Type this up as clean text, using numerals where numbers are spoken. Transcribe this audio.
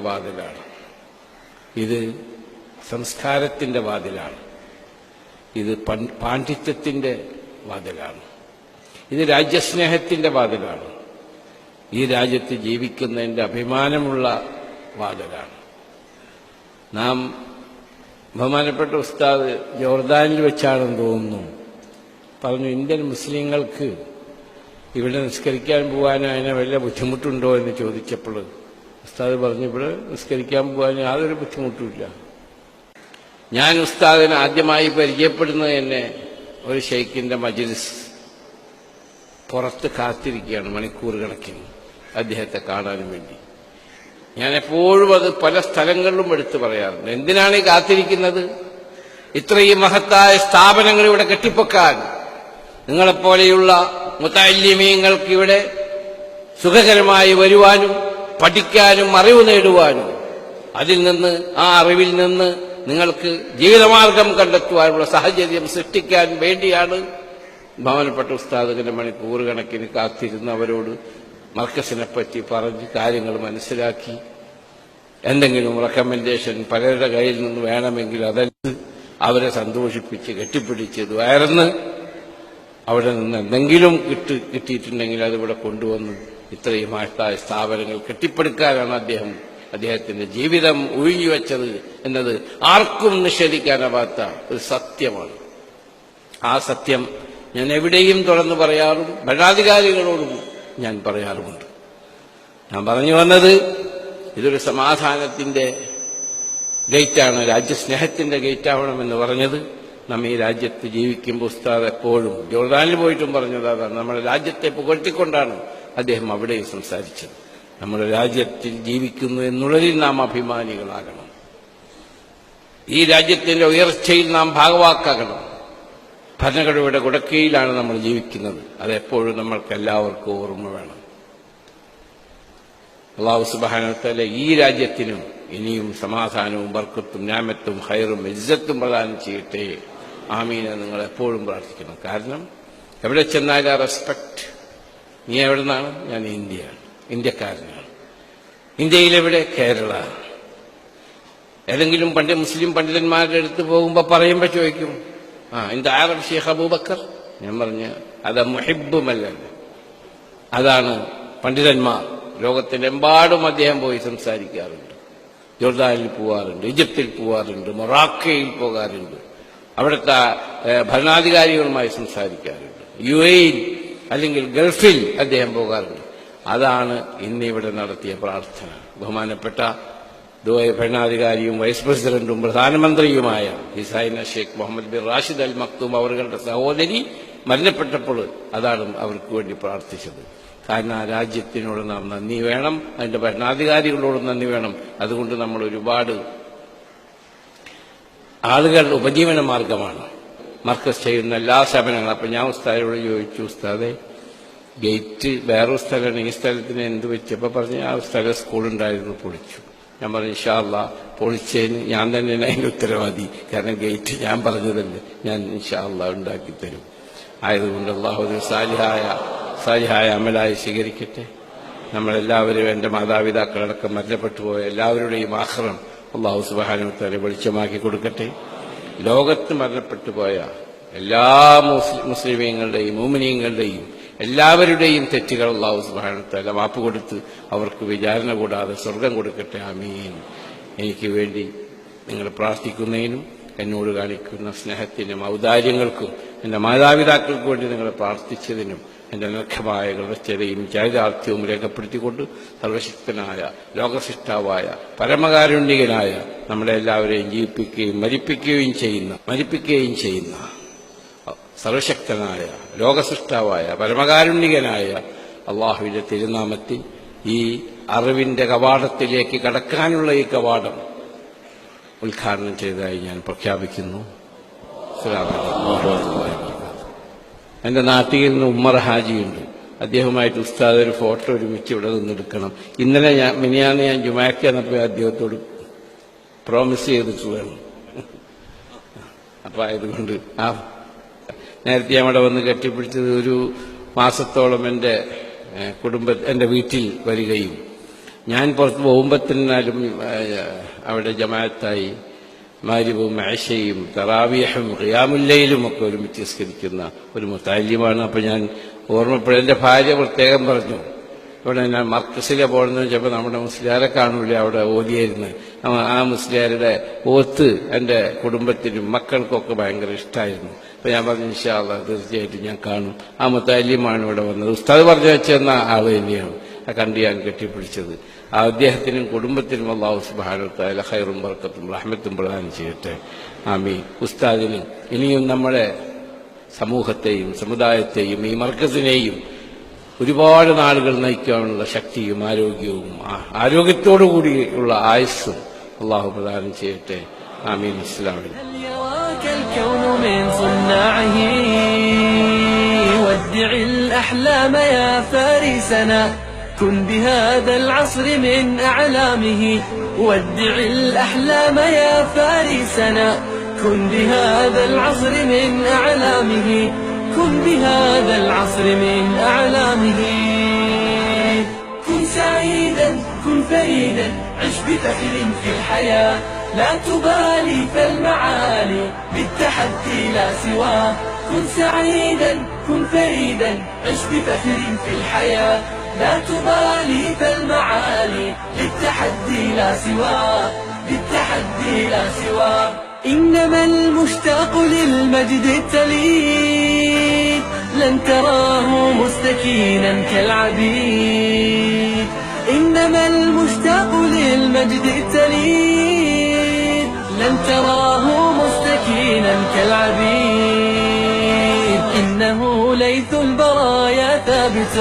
വാതിലാണ്. ഇത് സംസ്കാരത്തിന്റെ വാതിലാണ്. ഇത് പാണ്ഡിത്യത്തിന്റെ വാതിലാണ്. ഇത് രാജ്യസ്നേഹത്തിന്റെ വാതിലാണ്. ഈ രാജ്യത്ത് ജീവിക്കുന്നതിന്റെ അഭിമാനമുള്ള വാതിലാണ്. നാം ബഹുമാനപ്പെട്ട ഉസ്താദ് ജോർദാനിൽ വെച്ചാണെന്ന് തോന്നുന്നു പറഞ്ഞു, ഇന്ത്യൻ മുസ്ലിങ്ങൾക്ക് ഇവിടെ നിസ്കരിക്കാൻ പോകാനോ അതിനെ വല്ല ബുദ്ധിമുട്ടുണ്ടോ എന്ന് ചോദിച്ചപ്പോൾ ഉസ്താദ് പറഞ്ഞു, ഇവിടെ നിസ്കരിക്കാൻ പോകാൻ യാതൊരു ബുദ്ധിമുട്ടുമില്ല. ഞാൻ ഉസ്താദിനെ ആദ്യമായി പരിചയപ്പെടുന്നത് തന്നെ ഒരു ഷെയ്ഖിന്റെ മജ്ലിസ് പുറത്ത് കാത്തിരിക്കുകയാണ് മണിക്കൂർ കണക്കിന് അദ്ദേഹത്തെ കാണാനും വേണ്ടി. ഞാൻ എപ്പോഴും അത് പല സ്ഥലങ്ങളിലും എടുത്തു പറയാറുണ്ട്. എന്തിനാണ് ഈ കാത്തിരിക്കുന്നത്? ഇത്രയും മഹത്തായ സ്ഥാപനങ്ങൾ ഇവിടെ കെട്ടിപ്പൊക്കാൻ നിങ്ങളെപ്പോലെയുള്ള മുതഅല്ലിമീങ്ങൾക്ക് ഇവിടെ സുഖകരമായി വരുവാനും പഠിക്കാനും അറിവ് നേടുവാനും അതിൽ നിന്ന് ആ അറിവിൽ നിന്ന് നിങ്ങൾക്ക് ജീവിതമാർഗം കണ്ടെത്തുവാനുള്ള സാഹചര്യം സൃഷ്ടിക്കാൻ വേണ്ടിയാണ് ബഹുമാനപ്പെട്ട ഉസ്താദിന്റെ മണിക്കൂർ കണക്കിന് കാത്തിരുന്ന് അവരോട് മർക്കസിനെപ്പറ്റി പറഞ്ഞ് കാര്യങ്ങൾ മനസ്സിലാക്കി എന്തെങ്കിലും റെക്കമെൻഡേഷൻ പലരുടെ കയ്യിൽ നിന്ന് വേണമെങ്കിൽ അതെടുത്ത് അവരെ സന്തോഷിപ്പിച്ച് കെട്ടിപ്പിടിച്ച് വയർന്ന് അവിടെ നിന്ന് എന്തെങ്കിലും കിട്ടിയിട്ടുണ്ടെങ്കിൽ അതിവിടെ കൊണ്ടുവന്ന് ഇത്രയും മഹത്തായ സ്ഥാപനങ്ങൾ കെട്ടിപ്പടുക്കാനാണ് അദ്ദേഹത്തിന്റെ ജീവിതം ഒഴിഞ്ഞുവെച്ചത് എന്നത് ആർക്കും നിഷേധിക്കാനാവാത്ത ഒരു സത്യമാണ്. ആ സത്യം ഞാൻ എവിടെയും തുറന്നു പറയാറും ഭരണാധികാരികളോടും ഞാൻ പറയാറുമുണ്ട്. ഞാൻ പറഞ്ഞു വന്നത് ഇതൊരു സമാധാനത്തിന്റെ ഗേറ്റാണ്, രാജ്യസ്നേഹത്തിന്റെ ഗേറ്റാവണമെന്ന് പറഞ്ഞത് നമ്മ ഈ രാജ്യത്ത് ജീവിക്കുമ്പോൾ ഉസ്താദ് എപ്പോഴും ജോർദാനിൽ പോയിട്ടും പറഞ്ഞത് അതാണ്. നമ്മുടെ രാജ്യത്തെ പുകഴ്ത്തിക്കൊണ്ടാണ് അദ്ദേഹം അവിടെയും സംസാരിച്ചത്. നമ്മുടെ രാജ്യത്തിൽ ജീവിക്കുന്നു എന്നുള്ളതിൽ നാം അഭിമാനികളാകണം. ഈ രാജ്യത്തിന്റെ ഉയർച്ചയിൽ നാം ഭാഗവാക്കാകണം. ഭരണഘടനയുടെ കുടക്കീഴിലാണ് നമ്മൾ ജീവിക്കുന്നത്. അതെപ്പോഴും നമ്മൾക്ക് എല്ലാവർക്കും ഓർമ്മ വേണം. അല്ലാഹു സുബ്ഹാനഹു വ തആല ഈ രാജ്യത്തിനും ഇനിയും സമാധാനവും ബർക്കത്തും ഞാമത്തും ഖൈറും ഇസ്സത്തും പ്രദാനം ചെയ്യട്ടെ. ആമീൻ എന്ന് നിങ്ങൾ എപ്പോഴും പ്രാർത്ഥിക്കണം. കാരണം എവിടെ ചെന്നാലും ആ റെസ്പെക്ട്. നീ എവിടെ നിന്നാണ്? ഞാൻ ഇന്ത്യയാണ്, ഇന്ത്യക്കാരനാണ്. ഇന്ത്യയിലെവിടെ? കേരള. ഏതെങ്കിലും മുസ്ലിം പണ്ഡിതന്മാരുടെ അടുത്ത് പോകുമ്പോൾ പറയുമ്പോൾ ചോദിക്കും, ഇന്ത ആറബ് ഷെയ്ഖ് അബൂബക്കർ. ഞാൻ പറഞ്ഞ അത് മുഹിബ്ബുമല്ല, അതാണ് പണ്ഡിതന്മാർ. ലോകത്തിന്റെ എമ്പാടും അദ്ദേഹം പോയി സംസാരിക്കാറുണ്ട്. ജോർദാനിൽ പോവാറുണ്ട്, ഈജിപ്തിൽ പോവാറുണ്ട്, മൊറാക്കോയിൽ പോകാറുണ്ട്, അവിടുത്തെ ഭരണാധികാരികളുമായി സംസാരിക്കാറുണ്ട്, UAE അല്ലെങ്കിൽ ഗൾഫിൽ അദ്ദേഹം പോകാറുണ്ട്. അതാണ് ഇന്നിവിടെ നടത്തിയ പ്രാർത്ഥന. ബഹുമാനപ്പെട്ട ഭരണാധികാരിയും വൈസ് പ്രസിഡന്റും പ്രധാനമന്ത്രിയുമായ ഹിസൈന Sheikh Mohammed bin Rashid Al Maktoum അവരുടെ സഹോദരി മരണപ്പെട്ടപ്പോൾ അതാണ് അവർക്ക് വേണ്ടി പ്രാർത്ഥിച്ചത്. കാരണം ആ രാജ്യത്തിനോട് നാം നന്ദി വേണം, അതിന്റെ ഭരണാധികാരികളോട് നന്ദി വേണം. അതുകൊണ്ട് നമ്മൾ ഒരുപാട് ആളുകൾ ഉപജീവന മാർഗമാണ് മർക്കസ് ചെയ്യുന്ന എല്ലാ സ്ഥാപനങ്ങളും. അപ്പൊ ഞാൻ ഉസ്താദിനോട് ചോദിച്ചു, ഉസ്താദെ ഗേറ്റ് വേറൊരു സ്ഥലമാണ്, ഈ സ്ഥലത്തിന് എന്ത് വെച്ചപ്പോൾ പറഞ്ഞ് ആ സ്ഥലം സ്കൂളുണ്ടായിരുന്നു, പൊളിച്ചു. ഞാൻ പറഞ്ഞു ഇൻഷാ അല്ലാഹ് പൊളിച്ചതിന് ഞാൻ തന്നെയാണ് അതിന്റെ ഉത്തരവാദി. കാരണം ഗേറ്റ് ഞാൻ പറഞ്ഞതല്ലേ, ഞാൻ ഇൻഷാ അല്ലാഹ് ഉണ്ടാക്കി തരും. ആയതുകൊണ്ട് അല്ലാഹു ഒരു സാലിഹായ അമലായി സ്വീകരിക്കട്ടെ. നമ്മളെല്ലാവരും എൻ്റെ മാതാപിതാക്കളടക്കം മരണപ്പെട്ടു പോയ എല്ലാവരുടെയും ആഖിറം അല്ലാഹു സുബ്ഹാനഹു വ തആല വെളിച്ചമാക്കി കൊടുക്കട്ടെ. ലോകത്ത് മരണപ്പെട്ടു പോയ എല്ലാ മുസ്ലിമീങ്ങളുടെയും മുഅ്മിനീങ്ങളുടെയും എല്ലാവരുടെയും തെറ്റുകൾ അല്ലാഹു സുബ്ഹാനഹു വ തആല മാപ്പ് കൊടുത്ത് അവർക്ക് വിചാരണ കൂടാതെ സ്വർഗം കൊടുക്കട്ടെ. ആമീൻ. എനിക്ക് വേണ്ടി നിങ്ങൾ പ്രാർത്ഥിക്കുന്നതിനും എന്നോട് കാണിക്കുന്ന സ്നേഹത്തിനും ഔദാര്യങ്ങൾക്കും എൻ്റെ മാതാപിതാക്കൾക്ക് വേണ്ടി നിങ്ങൾ പ്രാർത്ഥിച്ചതിനും എൻ്റെ നിർഘമായ കൃതജ്ഞതയും ചാരിതാർത്ഥ്യവും രേഖപ്പെടുത്തിക്കൊണ്ട് സർവശക്തനായ ലോകസൃഷ്ടാവായ പരമകാരുണ്യകനായ നമ്മളെ എല്ലാവരെയും ജീവിപ്പിക്കുകയും മരിപ്പിക്കുകയും ചെയ്യുന്ന സർവശക്തനായ ലോകസൃഷ്ടാവായ പരമകാരുണ്യകനായ അള്ളാഹുവിന്റെ തിരുനാമത്തിൽ ഈ അറിവിന്റെ കവാടത്തിലേക്ക് കടക്കാനുള്ള ഈ കവാടം ഉദ്ഘാടനം ചെയ്തതായി ഞാൻ പ്രഖ്യാപിക്കുന്നു. എന്റെ നാട്ടിൽ നിന്ന് ഉമ്മർ ഹാജിയുണ്ട്. അദ്ദേഹവുമായിട്ട് ഉസ്താദ് ഒരു ഫോട്ടോ ഒരുമിച്ച് ഇവിടെ നിന്നെടുക്കണം. ഇന്നലെ മിനിയാന്ന് ഞാൻ ജുമാക്ക് ചെന്നപ്പോൾ അദ്ദേഹത്തോട് പ്രോമിസ് ചെയ്തിട്ടുള്ളതാണ്. അപ്പൊ ആയതുകൊണ്ട് നേരത്തെ അവിടെ വന്ന് കെട്ടിപ്പിടിച്ചത് ഒരു മാസത്തോളം എൻ്റെ വീട്ടിൽ വരികയും ഞാൻ പുറത്ത് പോകുമ്പോഴത്തേനാലും അവിടെ ജമാഅത്തായി മഗ്‌രിബും ഇശയും തറാവീഹും ഖിയാമുല്ലൈലും ഒക്കെ ഒരുമിച്ച് നിസ്കരിക്കുന്ന ഒരു മുതഅല്ലിമാണ്. അപ്പോൾ ഞാൻ ഓർമ്മപ്പെടും. എൻ്റെ ഭാര്യ പ്രത്യേകം പറഞ്ഞു, ഇവിടെ ഞാൻ മർക്കസിലെ പോകണമെന്ന് വെച്ചപ്പോൾ നമ്മുടെ മുസ്ലിയാരെ കാണൂല അവിടെ ഓതിയായിരുന്നു. ആ മുസ്ലിയാരുടെ ഓത്ത് എൻ്റെ കുടുംബത്തിനും മക്കൾക്കൊക്കെ ഭയങ്കര ഇഷ്ടമായിരുന്നു. അപ്പോൾ ഞാൻ പറഞ്ഞു ഇൻഷാ അല്ലാഹ് തീർച്ചയായിട്ടും ഞാൻ കാണും. ആ മുതഅല്ലിമാണ് ഇവിടെ വന്നത്. ഉസ്താദ് പറഞ്ഞു വെച്ചെന്ന ആൾ തന്നെയാണ്. ആ കണ്ട് ഞാൻ കെട്ടിപ്പിടിച്ചത്. അദ്ദേഹത്തിനും കുടുംബത്തിനും അല്ലാഹു സുബ്ഹാനഹു വ തആല ഖൈറും ബർക്കത്തും റഹ്മത്തും പ്രദാനം ചെയ്യട്ടെ. ആമീൻ. ഉസ്താദിനും ഇനിയും നമ്മുടെ സമൂഹത്തെയും സമുദായത്തെയും ഈ മർക്കസിനെയും ഒരുപാട് നാളുകൾ നയിക്കാനുള്ള ശക്തിയും ആരോഗ്യവും ആരോഗ്യത്തോടുകൂടിയുള്ള ആയുസ്സും അല്ലാഹു പ്രദാനം ചെയ്യട്ടെ. ആമീൻ. ഇസ്ലാമിൽ الكون من صناعه ودع الأحلام يا فارسنا كن بهذا العصر من أعلامه ودع الأحلام يا فارسنا كن بهذا العصر من أعلامه كن بهذا العصر من أعلامه كن سعيدا كن فريدا عش بفخر في الحياة لا تبالي فالمعالي بالتحدي لا سواه كن سعيدا كن فريدا عش بفخر في الحياة لا تبالي فالمعالي بالتحدي لا سواه بالتحدي لا سواه إنما المشتاق للمجد التليد لن تراه مستكينا كالعبيد إنما المشتاق للمجد التليد لن تراه مستكينا كالعبيد إنه ليث البرايا ثابت